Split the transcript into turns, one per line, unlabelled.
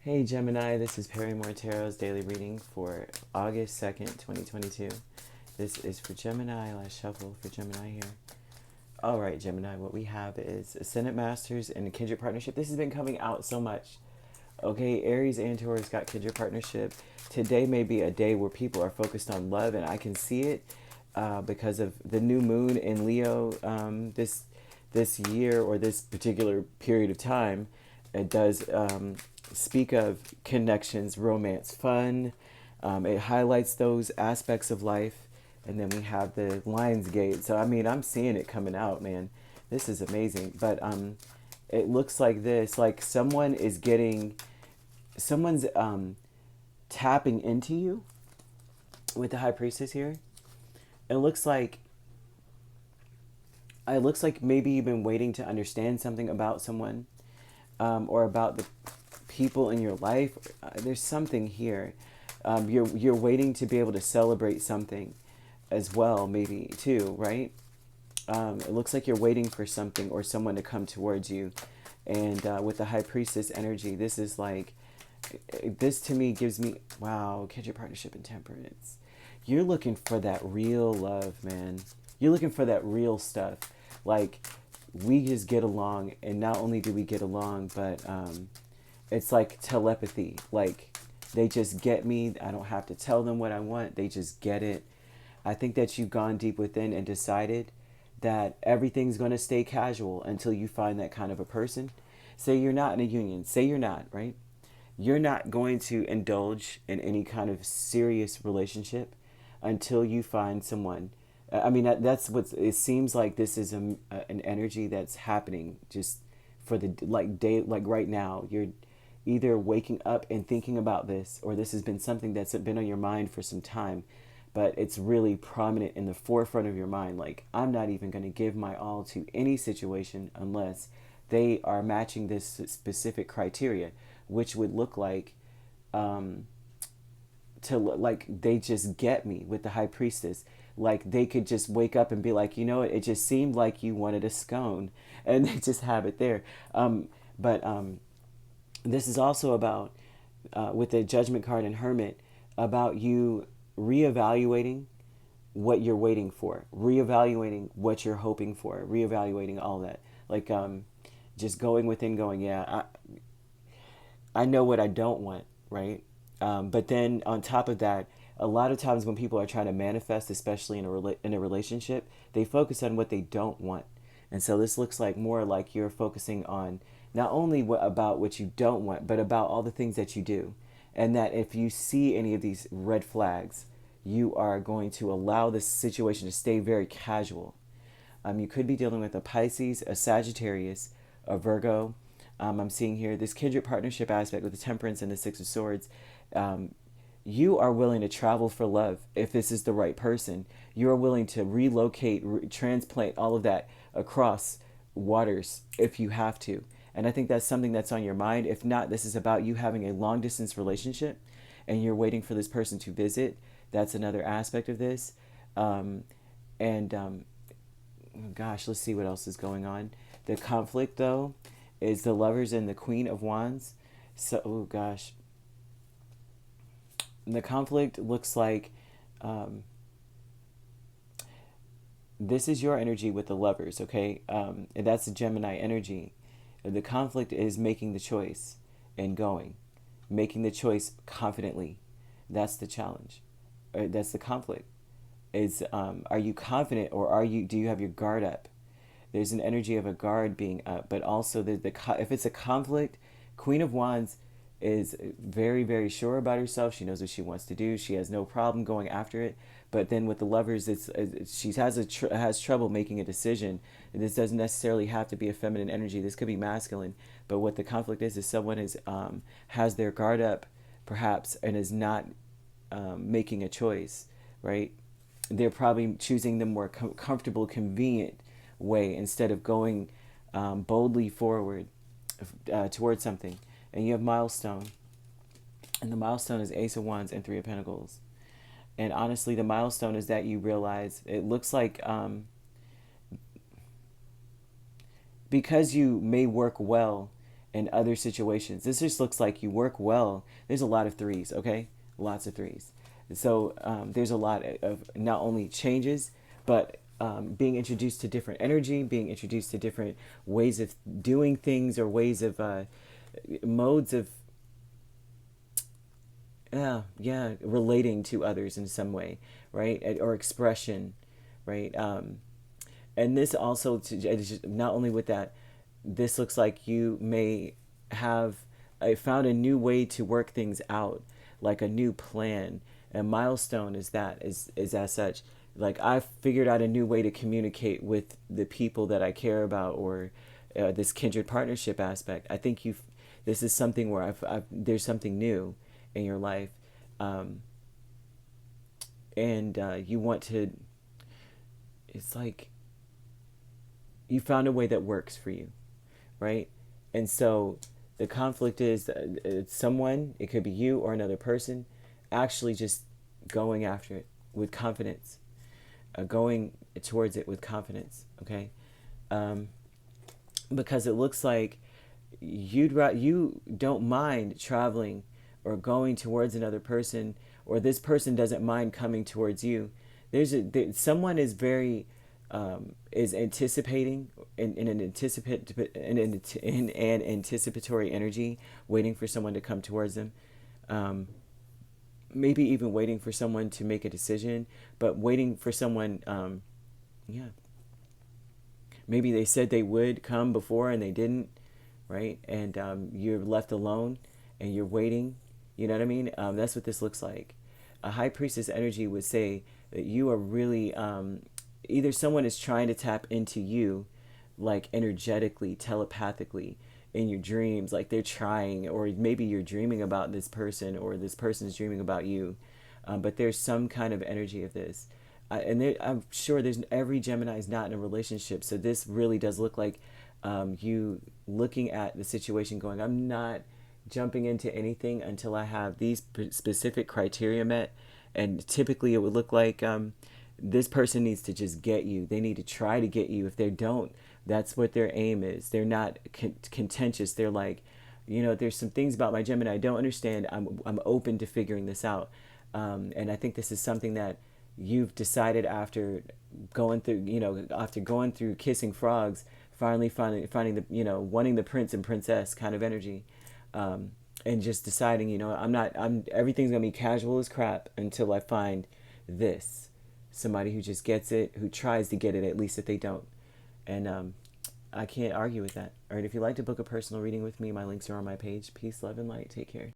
Hey Gemini, this is Perrymore Tarot's daily reading for August 2nd, 2022. This is for Gemini. Let's shuffle for Gemini here. All right, Gemini, what we have is Ascendant Masters and a Kindred Partnership. This has been coming out so much. Okay, Aries and Taurus got Kindred Partnership. Today may be a day where people are focused on love, and I can see it because of the new moon in Leo this year or this particular period of time. It does speak of connections, romance, fun. It highlights those aspects of life. And then we have the Lion's Gate. So, I mean, I'm seeing it coming out, man. This is amazing. But it looks like this. Like someone's tapping into you with the High Priestess here. It looks like maybe you've been waiting to understand something about someone, or about the people in your life. There's something here. You're waiting to be able to celebrate something as well, maybe too, right? It looks like you're waiting for something or someone to come towards you. And with the High Priestess energy, this is like, this to me gives me, wow, Kindred Partnership and Temperance. You're looking for that real love, man. You're looking for that real stuff. Like, we just get along, and not only do we get along, but it's like telepathy. Like, they just get me. I don't have to tell them what I want. They just get it. I think that you've gone deep within and decided that everything's going to stay casual until you find that kind of a person. Say you're not in a union. Say you're not, right? You're not going to indulge in any kind of serious relationship until you find someone. I mean, that's what it seems like. This is an energy that's happening just for the day, like right now. You're either waking up and thinking about this, or this has been something that's been on your mind for some time, but it's really prominent in the forefront of your mind. Like, I'm not even going to give my all to any situation unless they are matching this specific criteria, which would look like like they just get me with the High Priestess. Like, they could just wake up and be like, you know what, it just seemed like you wanted a scone, and they just have it there. But this is also about, with the Judgment card and Hermit, about you reevaluating what you're waiting for, reevaluating what you're hoping for, reevaluating all that. Like, just going within, going, yeah, I know what I don't want, right? But then on top of that, a lot of times when people are trying to manifest, especially in a relationship, they focus on what they don't want. And so this looks like more like you're focusing on not only about what you don't want, but about all the things that you do. And that if you see any of these red flags, you are going to allow this situation to stay very casual. You could be dealing with a Pisces, a Sagittarius, a Virgo. I'm seeing here this Kindred Partnership aspect with the Temperance and the Six of Swords. You are willing to travel for love if this is the right person. You are willing to relocate, transplant all of that across waters if you have to. And I think that's something that's on your mind. If not, this is about you having a long distance relationship and you're waiting for this person to visit. That's another aspect of this. Gosh, let's see what else is going on. The conflict, though, is the Lovers and the Queen of Wands. So, oh gosh. The conflict looks like this is your energy with the Lovers, okay? And that's the Gemini energy. The conflict is making the choice and going. Making the choice confidently. That's the challenge. That's the conflict. Are you confident, or do you have your guard up? There's an energy of a guard being up, but also if it's a conflict, Queen of Wands is very, very sure about herself. She knows what she wants to do. She has no problem going after it. But then with the Lovers, she has trouble making a decision. This doesn't necessarily have to be a feminine energy. This could be masculine. But what the conflict is someone has their guard up, perhaps, and is not making a choice, right? They're probably choosing the more comfortable, convenient way instead of going boldly forward towards something. And you have milestone. And the milestone is Ace of Wands and Three of Pentacles. And honestly, the milestone is that you realize, it looks like because you may work well in other situations. This just looks like you work well. There's a lot of threes, okay? Lots of threes. So there's a lot of not only changes, but being introduced to different energy, being introduced to different ways of doing things, or ways of modes of relating to others in some way, right? Or expression, right? And this also, not only with that, this looks like you may have found a new way to work things out, like a new plan. A milestone is as such. Like, I've figured out a new way to communicate with the people that I care about, or this kindred partnership aspect. I think this is something where there's something new in your life, and you want to. It's like you found a way that works for you, right? And so the conflict is it's someone, it could be you or another person, actually just going after it with confidence, going towards it with confidence, okay? Because it looks like you don't mind traveling or going towards another person, or this person doesn't mind coming towards you. Someone is very is anticipating in an anticipatory energy, waiting for someone to come towards them. Maybe even waiting for someone to make a decision, but waiting for someone. Maybe they said they would come before and they didn't, right? And you're left alone and you're waiting. You know what I mean? That's what this looks like. A high priestess energy would say that you are really either someone is trying to tap into you, like energetically, telepathically, in your dreams, like they're trying, or maybe you're dreaming about this person, or this person's dreaming about you, but there's some kind of energy of this. I'm sure every Gemini is not in a relationship, so this really does look like you looking at the situation going, I'm not jumping into anything until I have these specific criteria met. And typically it would look like this person needs to just get you. They need to try to get you. If they don't, that's what their aim is. They're not contentious. They're like, there's some things about my Gemini I don't understand. I'm open to figuring this out. And I think this is something that you've decided after going through kissing frogs, finally finding the, wanting the prince and princess kind of energy. And just deciding, everything's going to be casual as crap until I find this. Somebody who just gets it, who tries to get it, at least if they don't. And I can't argue with that. All right, if you'd like to book a personal reading with me, my links are on my page. Peace, love, and light. Take care.